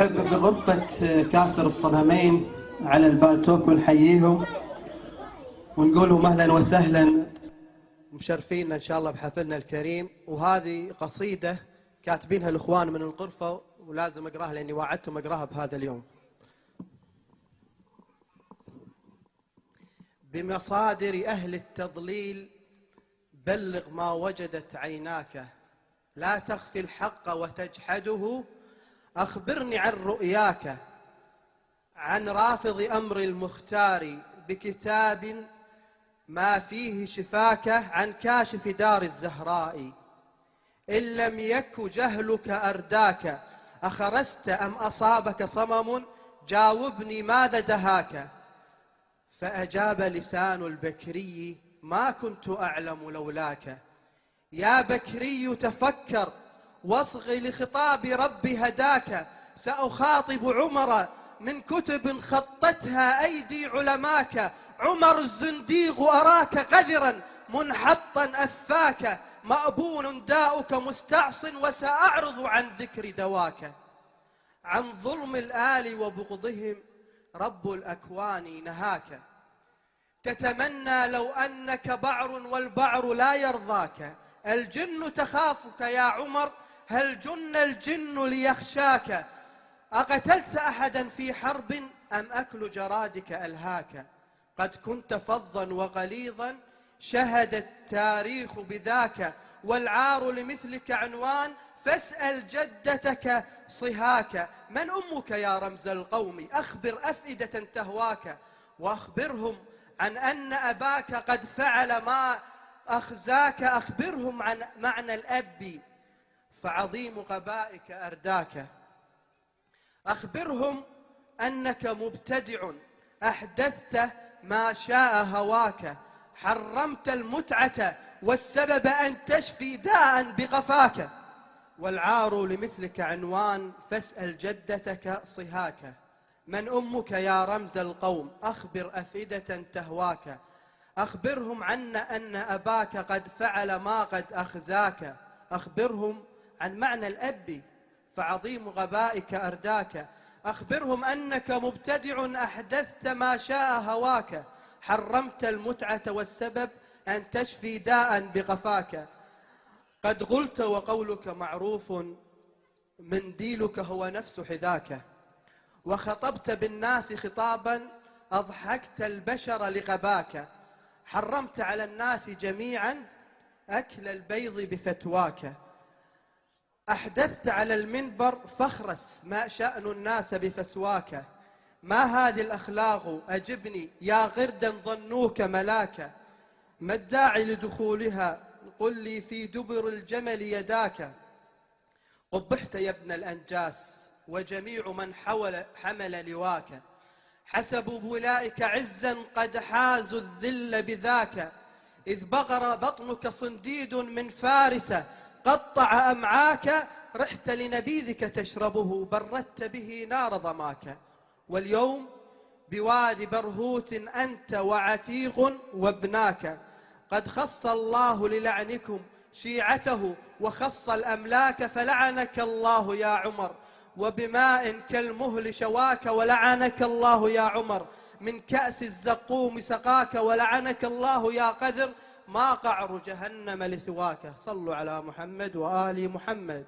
نرحب بغرفة كاسر الصنمين على البالتوك ونحييهم ونقول لهم أهلا وسهلا، مشرفينا إن شاء الله بحفلنا الكريم. وهذه قصيدة كاتبينها الإخوان من الغرفة ولازم أقراها لأني وعدتهم أقراها بهذا اليوم. بمصادر أهل التضليل بلغ ما وجدت عيناك، لا تخفي الحق وتجحده، أخبرني عن رؤياك، عن رافض أمر المختار بكتاب ما فيه شفاك، عن كاشف دار الزهراء إن لم يك جهلك أرداك، أخرست أم أصابك صمم، جاوبني ماذا دهاك. فأجاب لسان البكري ما كنت أعلم لولاك، يا بكري تفكر واصغ لخطاب ربي هداك، سأخاطب عمر من كتب خطتها أيدي علماك، عمر الزنديق أراك قذرا منحطا أفاك، مأبون داؤك مستعص وسأعرض عن ذكر دواك، عن ظلم الآل وبغضهم رب الأكوان نهاك، تتمنى لو أنك بعر والبعر لا يرضاك، الجن تخافك يا عمر هل جن الجن ليخشاك، أقتلت أحدا في حرب أم أكل جرادك ألهاك، قد كنت فظا وغليظا شهد التاريخ بذاك، والعار لمثلك عنوان فاسأل جدتك صهاك، من أمك يا رمز القوم أخبر أفئدة تهواك، وأخبرهم عن أن أباك قد فعل ما أخزاك، أخبرهم عن معنى الأب فعظيم غبائك أرداك، أخبرهم أنك مبتدع أحدثت ما شاء هواك، حرمت المتعة والسبب أن تشفي داء بغفاك، والعار لمثلك عنوان فاسأل جدتك صهاك، من أمك يا رمز القوم أخبر أفئدة تهواك، أخبرهم عن أن أباك قد فعل ما قد أخزاك، أخبرهم عن معنى الأب فعظيم غبائك أرداك، أخبرهم أنك مبتدع أحدثت ما شاء هواك، حرمت المتعة والسبب أن تشفي داء بغفاك، قد قلت وقولك معروف منديلك هو نفس حذاك، وخطبت بالناس خطابا أضحكت البشر لغباك، حرمت على الناس جميعا أكل البيض بفتواك، أحدثت على المنبر فخرس ما شأن الناس بفسواك، ما هذه الأخلاق أجبني يا غردا ظنوك ملاك، ما الداعي لدخولها قل لي في دبر الجمل يداك، قبحت يا ابن الأنجاس وجميع من حمل لواك، حسبوا بولائك عزا قد حازوا الذل بذاك، إذ بغر بطنك صنديد من فارس قطع أمعاك، رحت لنبيذك تشربه بردت به نار ظماك، واليوم بوادي برهوت أنت وعتيق وابناك، قد خص الله للعنكم شيعته وخص الأملاك، فلعنك الله يا عمر وبماء كالمهل شواك، ولعنك الله يا عمر من كأس الزقوم سقاك، ولعنك الله يا قذر ما قعر جهنم لسواك. صلوا على محمد وآل محمد.